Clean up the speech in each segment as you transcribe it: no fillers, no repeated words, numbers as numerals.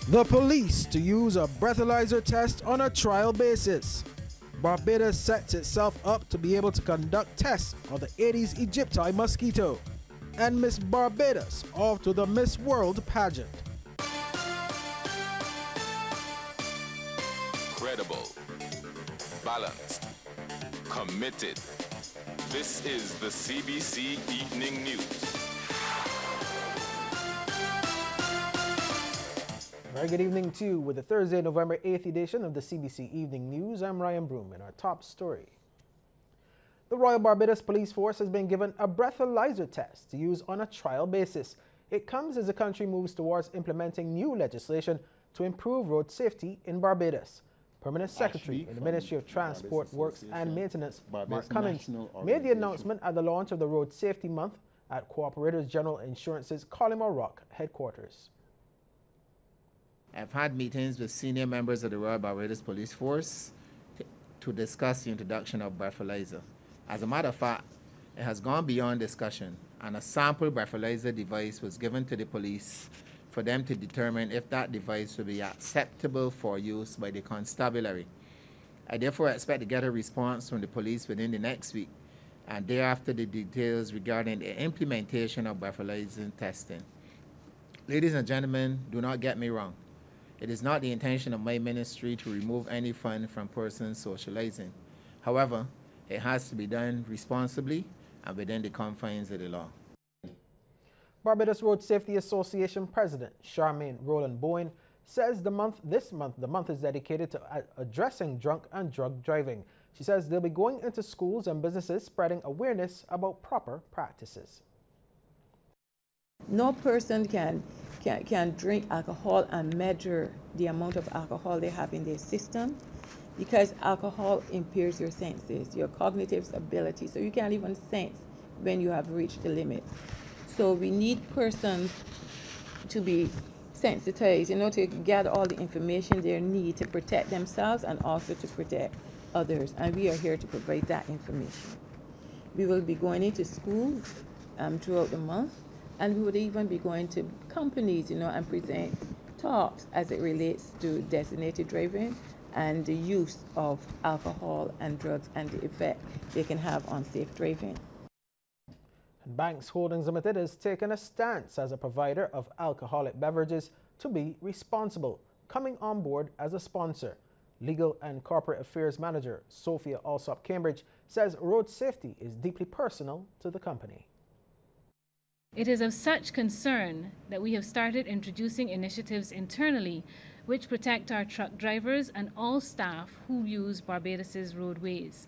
The police to use a breathalyzer test on a trial basis. Barbados sets itself up to be able to conduct tests on the Aedes aegypti mosquito. And Miss Barbados off to the Miss World pageant. Credible, balanced, committed. This is the CBC Evening News. Very good evening to you with the Thursday, November 8th edition of the CBC Evening News. I'm Ryan Broom in our top story. The Royal Barbados Police Force has been given a breathalyzer test to use on a trial basis. It comes as the country moves towards implementing new legislation to improve road safety in Barbados. Permanent Secretary in the Ministry of Transport, Works and Maintenance, Mark Cummins, made the announcement at the launch of the Road Safety Month at Cooperators General Insurance's Collymore Rock headquarters. I've had meetings with senior members of the Royal Barbados Police Force to discuss the introduction of breathalyzer. As a matter of fact, it has gone beyond discussion, and a sample breathalyzer device was given to the police for them to determine if that device will be acceptable for use by the constabulary. I therefore expect to get a response from the police within the next week, and thereafter the details regarding the implementation of breathalyzer testing. Ladies and gentlemen, do not get me wrong. It is not the intention of my ministry to remove any fund from persons socializing. However, it has to be done responsibly and within the confines of the law. Barbados Road Safety Association President Charmaine Rowland Bowen says the month is dedicated to addressing drunk and drug driving. She says they'll be going into schools and businesses spreading awareness about proper practices. No person can drink alcohol and measure the amount of alcohol they have in their system, because alcohol impairs your senses, your cognitive ability, so you can't even sense when you have reached the limit. So we need persons to be sensitized, to gather all the information they need to protect themselves and also to protect others, and we are here to provide that information. We will be going into schools throughout the month, and we would even be going to companies, and present talks as it relates to designated driving and the use of alcohol and drugs and the effect they can have on safe driving. Banks Holdings Limited has taken a stance as a provider of alcoholic beverages to be responsible, coming on board as a sponsor. Legal and Corporate Affairs Manager Sophia Alsop Cambridge says road safety is deeply personal to the company. It is of such concern that we have started introducing initiatives internally which protect our truck drivers and all staff who use Barbados's roadways.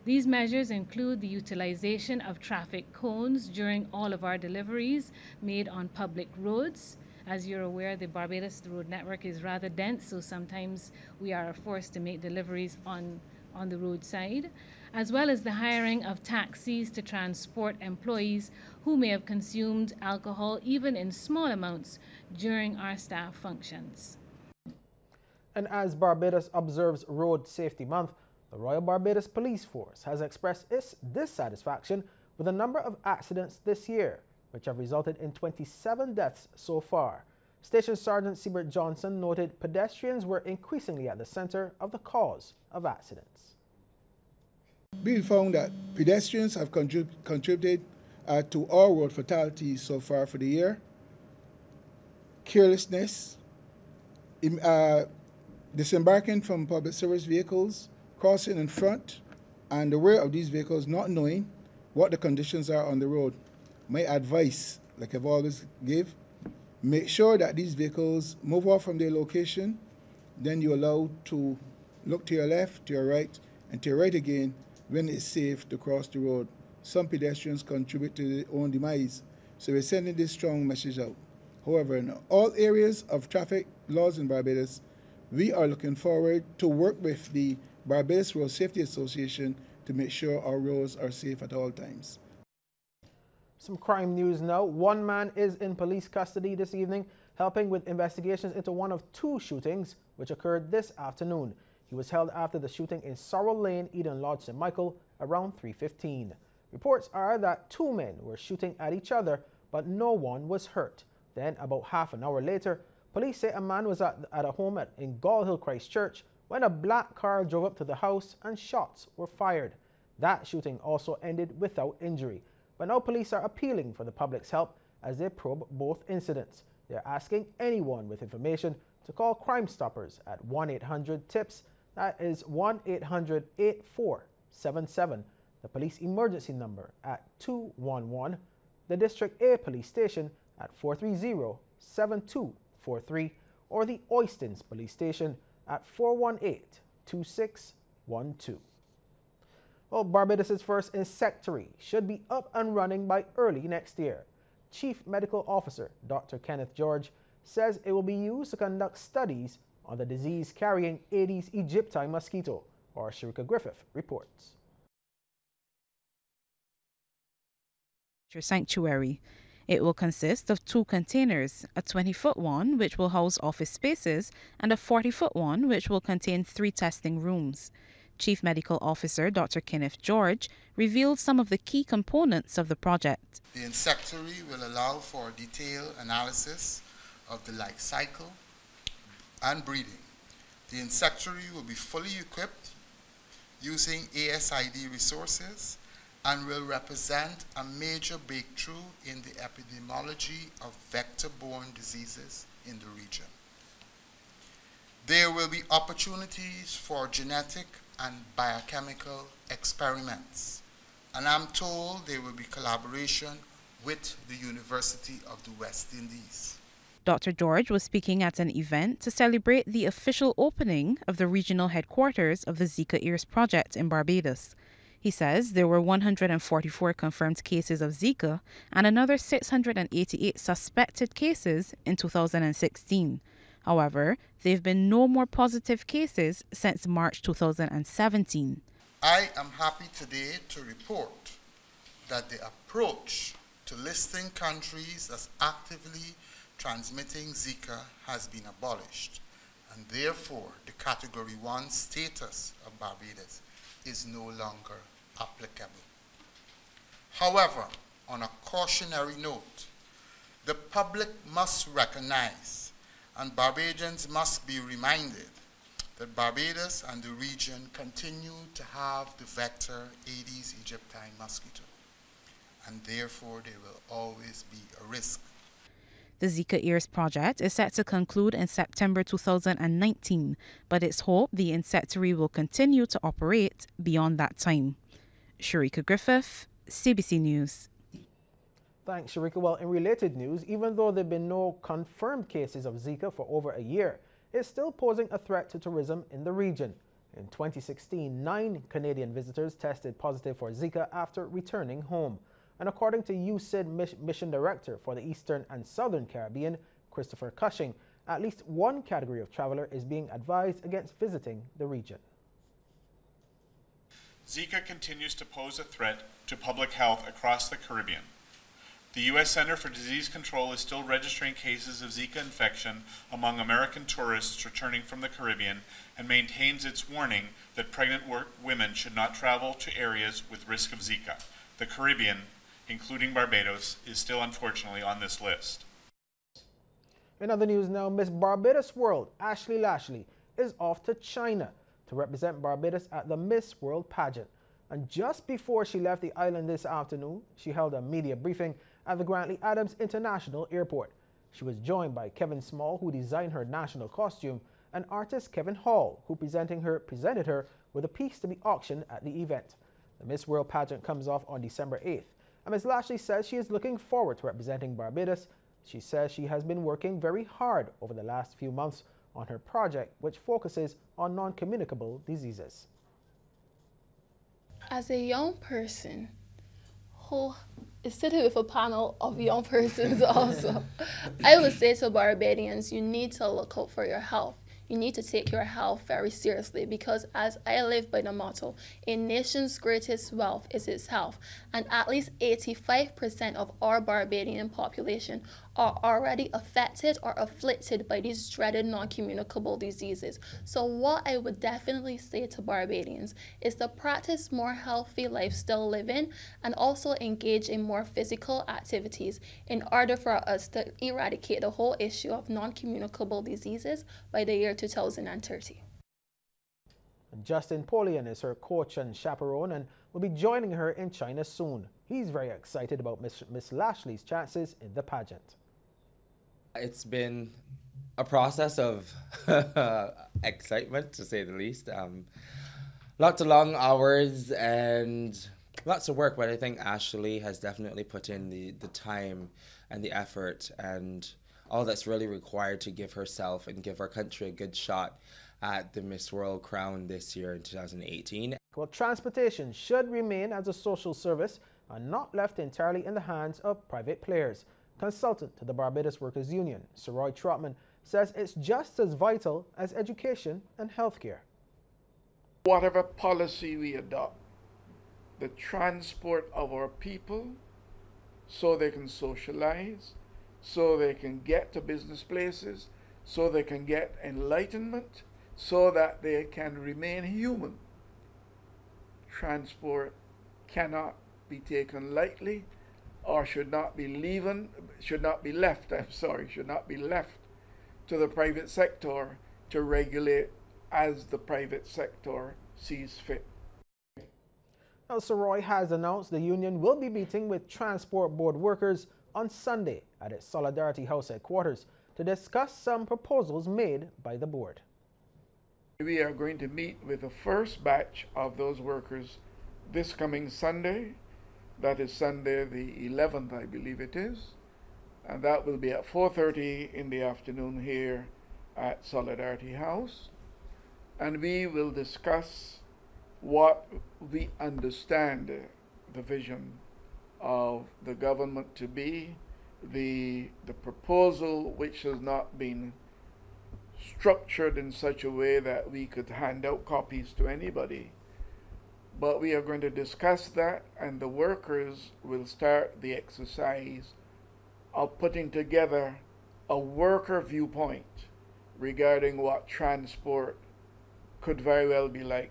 These measures include the utilization of traffic cones during all of our deliveries made on public roads. As you're aware, the Barbados road network is rather dense, so sometimes we are forced to make deliveries on the roadside, as well as the hiring of taxis to transport employees who may have consumed alcohol even in small amounts during our staff functions. And as Barbados observes Road Safety Month, the Royal Barbados Police Force has expressed its dissatisfaction with the number of accidents this year, which have resulted in 27 deaths so far. Station Sergeant Siebert Johnson noted pedestrians were increasingly at the center of the cause of accidents. We found that pedestrians have contributed to all road fatalities so far for the year. Carelessness, disembarking from public service vehicles, crossing in front and the rear of these vehicles, not knowing what the conditions are on the road. My advice, like I've always give, make sure that these vehicles move off from their location, then you're allowed to look to your left, to your right, and to your right again when it's safe to cross the road. Some pedestrians contribute to their own demise, so we're sending this strong message out. However, in all areas of traffic laws in Barbados, we are looking forward to work with the Barbados Road Safety Association to make sure our roads are safe at all times. Some crime news now. One man is in police custody this evening, helping with investigations into one of two shootings which occurred this afternoon. He was held after the shooting in Sorrel Lane, Eden Lodge, St. Michael, around 3:15. Reports are that two men were shooting at each other, but no one was hurt. Then, about half an hour later, Police say a man was at a home in Gall Hill, Christchurch, when a black car drove up to the house and shots were fired. That shooting also ended without injury. But now police are appealing for the public's help as they probe both incidents. They're asking anyone with information to call Crime Stoppers at 1-800-TIPS. That is 1-800-8477. The police emergency number at 211. The District A Police Station at 430-7243. Or the Oistins Police Station at 418-2612. Well, Barbados' first insectary should be up and running by early next year. Chief Medical Officer Dr. Kenneth George says it will be used to conduct studies on the disease-carrying Aedes aegypti mosquito, or Sharika Griffith reports. Sanctuary. It will consist of 2 containers, a 20-foot one which will house office spaces and a 40-foot one which will contain 3 testing rooms. Chief Medical Officer Dr. Kenneth George revealed some of the key components of the project. The insectary will allow for detailed analysis of the life cycle and breeding. The insectary will be fully equipped using ASID resources and will represent a major breakthrough in the epidemiology of vector-borne diseases in the region. There will be opportunities for genetic and biochemical experiments, and I'm told there will be collaboration with the University of the West Indies. Dr. George was speaking at an event to celebrate the official opening of the regional headquarters of the Zika Ears project in Barbados. He says there were 144 confirmed cases of Zika and another 688 suspected cases in 2016. However, there have been no more positive cases since March 2017. I am happy today to report that the approach to listing countries as actively transmitting Zika has been abolished, and therefore the Category 1 status of Barbados is no longer applicable. However, on a cautionary note, the public must recognize and Barbadians must be reminded that Barbados and the region continue to have the vector Aedes aegypti mosquito, and therefore there will always be a risk. The Zika Ears project is set to conclude in September 2019, but it's hoped the insectary will continue to operate beyond that time. Sharika Griffith, Cbc News. Thanks, Sharika. Well, in related news, even though there have been no confirmed cases of Zika for over a year, it's still posing a threat to tourism in the region. In 2016, 9 Canadian visitors tested positive for Zika after returning home. And according to USID Mission Director for the Eastern and Southern Caribbean, Christopher Cushing, at least one category of traveler is being advised against visiting the region. Zika continues to pose a threat to public health across the Caribbean. The U.S. Center for Disease Control is still registering cases of Zika infection among American tourists returning from the Caribbean and maintains its warning that pregnant women should not travel to areas with risk of Zika. The Caribbean, including Barbados, is still unfortunately on this list. In other news now, Miss Barbados World, Ashley Lashley, is off to China to represent Barbados at the Miss World pageant. And just before she left the island this afternoon, she held a media briefing at the Grantley Adams International Airport. She was joined by Kevin Small, who designed her national costume, and artist Kevin Hall, who presented her with a piece to be auctioned at the event. The Miss World pageant comes off on December 8th. And Ms. Lashley says she is looking forward to representing Barbados. She says she has been working very hard over the last few months on her project, which focuses on non-communicable diseases. As a young person who is sitting with a panel of young persons also, I would say to Barbadians, you need to look out for your health. You need to take your health very seriously, because as I live by the motto, a nation's greatest wealth is its health, and at least 85% of our Barbadian population are already affected or afflicted by these dreaded non-communicable diseases. So what I would definitely say to Barbadians is to practice more healthy lifestyle living and also engage in more physical activities in order for us to eradicate the whole issue of non-communicable diseases by the year 2030. Justin Polian is her coach and chaperone and will be joining her in China soon. He's very excited about Miss Lashley's chances in the pageant. It's been a process of excitement, to say the least. Lots of long hours and lots of work, but I think Ashley has definitely put in the time and the effort and all that's really required to give herself and give our country a good shot at the Miss World crown this year in 2018. Well, transportation should remain as a social service and not left entirely in the hands of private players. Consultant to the Barbados Workers Union, Sir Roy Trotman, says it's just as vital as education and healthcare. Whatever policy we adopt, the transport of our people so they can socialize, so they can get to business places, so they can get enlightenment, so that they can remain human. Transport cannot be taken lightly or should not be left to the private sector to regulate as the private sector sees fit. Now, Sir Roy has announced the union will be meeting with Transport Board workers on Sunday at its Solidarity House headquarters to discuss some proposals made by the board. We are going to meet with the first batch of those workers this coming Sunday. That is Sunday the 11th, I believe it is. And that will be at 4:30 in the afternoon here at Solidarity House. And we will discuss what we understand the vision of the government to be, the proposal which has not been structured in such a way that we could hand out copies to anybody. But we are going to discuss that, and the workers will start the exercise of putting together a worker viewpoint regarding what transport could very well be like.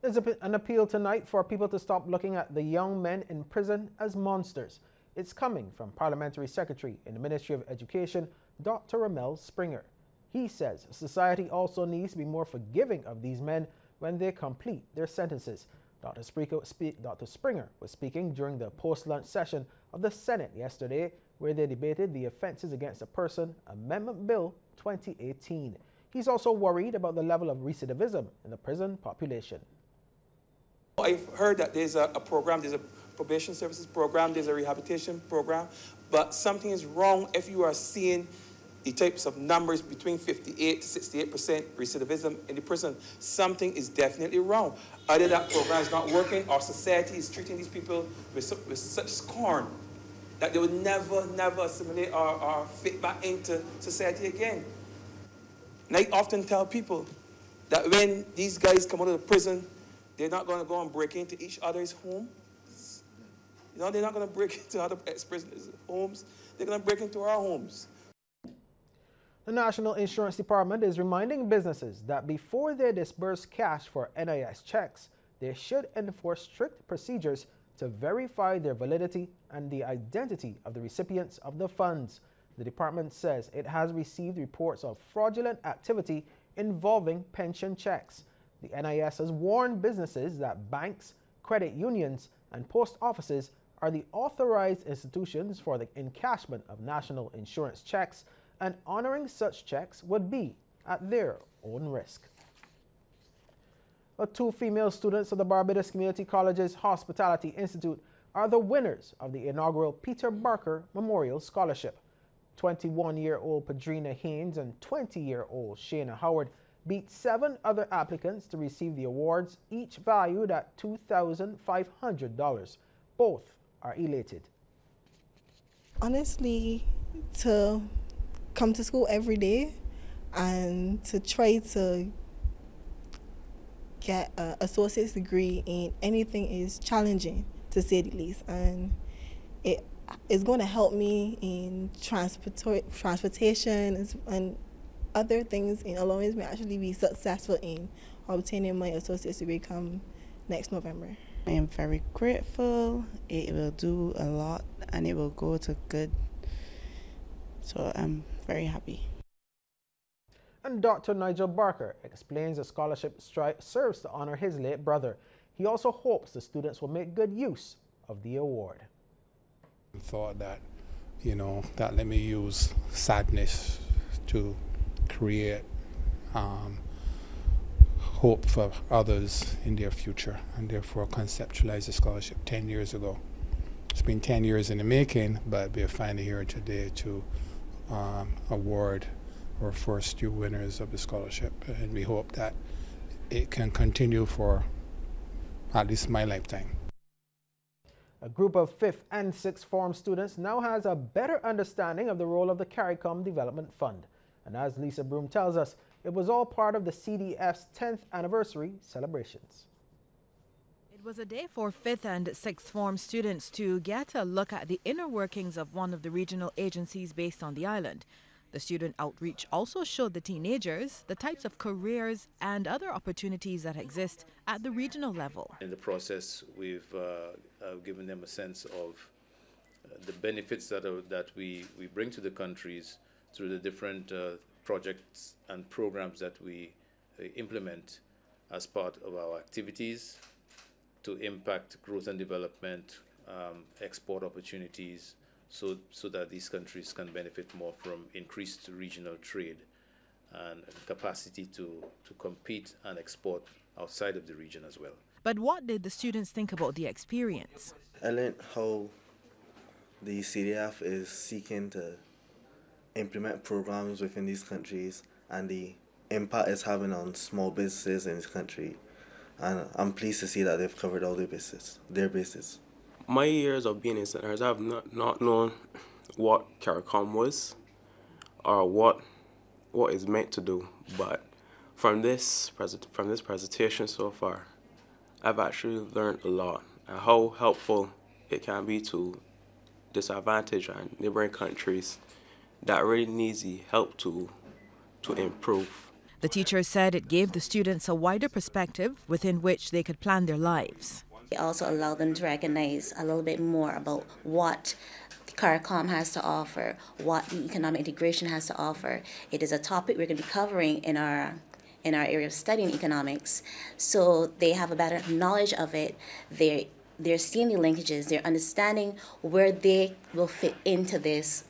There's an appeal tonight for people to stop looking at the young men in prison as monsters. It's coming from Parliamentary Secretary in the Ministry of Education, Dr. Ramel Springer. He says society also needs to be more forgiving of these men when they complete their sentences. Dr. Springer was speaking during the post-lunch session of the Senate yesterday, where they debated the Offences Against a Person Amendment Bill 2018. He's also worried about the level of recidivism in the prison population. I've heard that there's a program, there's a probation services program, there's a rehabilitation program, but something is wrong if you are seeing the types of numbers between 58 to 68% recidivism in the prison. Something is definitely wrong. Either that program is not working or society is treating these people with such scorn that they would never assimilate or fit back into society again. And I often tell people that when these guys come out of the prison, they're not going to go and break into each other's homes. You know, they're not going to break into other ex-prisoners' homes. They're going to break into our homes. The National Insurance Department is reminding businesses that before they disburse cash for NIS checks, they should enforce strict procedures to verify their validity and the identity of the recipients of the funds. The department says it has received reports of fraudulent activity involving pension checks. The NIS has warned businesses that banks, credit unions, and post offices are the authorized institutions for the encashment of national insurance checks, and honoring such checks would be at their own risk. Two female students of the Barbados Community College's Hospitality Institute are the winners of the inaugural Peter Barker Memorial Scholarship. 21-year-old Padrina Haynes and 20-year-old Shayna Howard beat 7 other applicants to receive the awards, each valued at $2,500. Both are elated. Honestly, to come to school every day and to try to get an associate's degree in anything is challenging, to say the least. And it it's going to help me in transportation and other things, in allowing me actually be successful in obtaining my associate's degree come next November. I am very grateful. It will do a lot and it will go to good. So I'm very happy. And Dr. Nigel Barker explains the scholarship serves to honor his late brother. He also hopes the students will make good use of the award. I thought that, that let me use sadness to create hope for others in their future, and therefore conceptualize the scholarship 10 years ago. It's been 10 years in the making, but we're finally here today to award our first two winners of the scholarship, and we hope that it can continue for at least my lifetime. A group of 5th and 6th form students now has a better understanding of the role of the CARICOM Development Fund. And as Lisa Broom tells us, it was all part of the CDF's 10th anniversary celebrations. It was a day for 5th and 6th form students to get a look at the inner workings of one of the regional agencies based on the island. The student outreach also showed the teenagers the types of careers and other opportunities that exist at the regional level. In the process, we've given them a sense of the benefits that we bring to the countries through the different projects and programs that we implement as part of our activities to impact growth and development, export opportunities, so that these countries can benefit more from increased regional trade and capacity to compete and export outside of the region as well. But what did the students think about the experience? I learned how the CDF is seeking to implement programs within these countries and the impact it's having on small businesses in this country. And I'm pleased to see that they've covered all their bases. My years of being in St. Helens, I have not known what CARICOM was or what is meant to do. But from this presentation so far, I've actually learned a lot and how helpful it can be to disadvantaged and neighboring countries that really needs the help to improve. The teachers said it gave the students a wider perspective within which they could plan their lives. It also allowed them to recognize a little bit more about what CARICOM has to offer, what the economic integration has to offer. It is a topic we're going to be covering in our area of studying economics, so they have a better knowledge of it. They're seeing the linkages, they're understanding where they will fit into this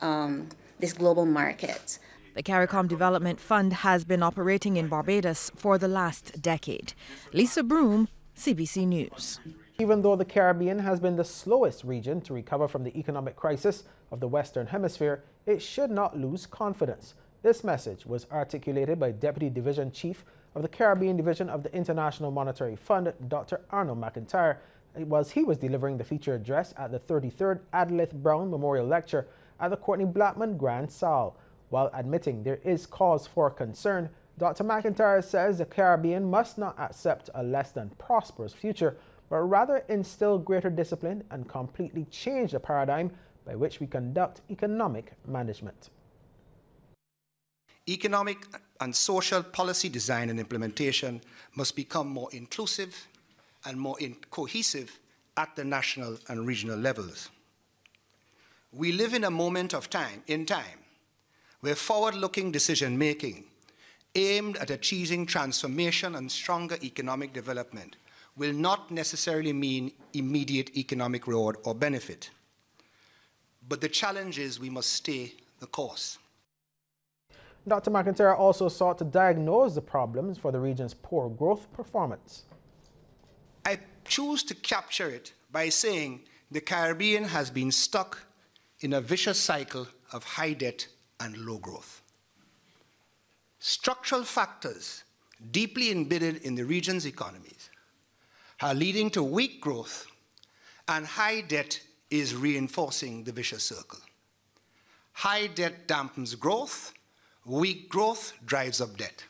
global market. The CARICOM Development Fund has been operating in Barbados for the last decade. Lisa Broom, CBC News. Even though the Caribbean has been the slowest region to recover from the economic crisis of the Western Hemisphere, it should not lose confidence. This message was articulated by Deputy Division Chief of the Caribbean Division of the International Monetary Fund, Dr. Arnold McIntyre. He was delivering the feature address at the 33rd Adelith Brown Memorial Lecture at the Courtney Blackman Grand Salle. While admitting there is cause for concern, Dr. McIntyre says the Caribbean must not accept a less than prosperous future, but rather instill greater discipline and completely change the paradigm by which we conduct economic management. Economic and social policy design and implementation must become more inclusive and more cohesive at the national and regional levels. We live in a moment of time, where forward-looking decision-making aimed at achieving transformation and stronger economic development will not necessarily mean immediate economic reward or benefit. But the challenge is we must stay the course. Dr. McIntyre also sought to diagnose the problems for the region's poor growth performance. I choose to capture it by saying the Caribbean has been stuck in a vicious cycle of high debt and low growth. Structural factors deeply embedded in the region's economies are leading to weak growth, and high debt is reinforcing the vicious circle. High debt dampens growth, weak growth drives up debt.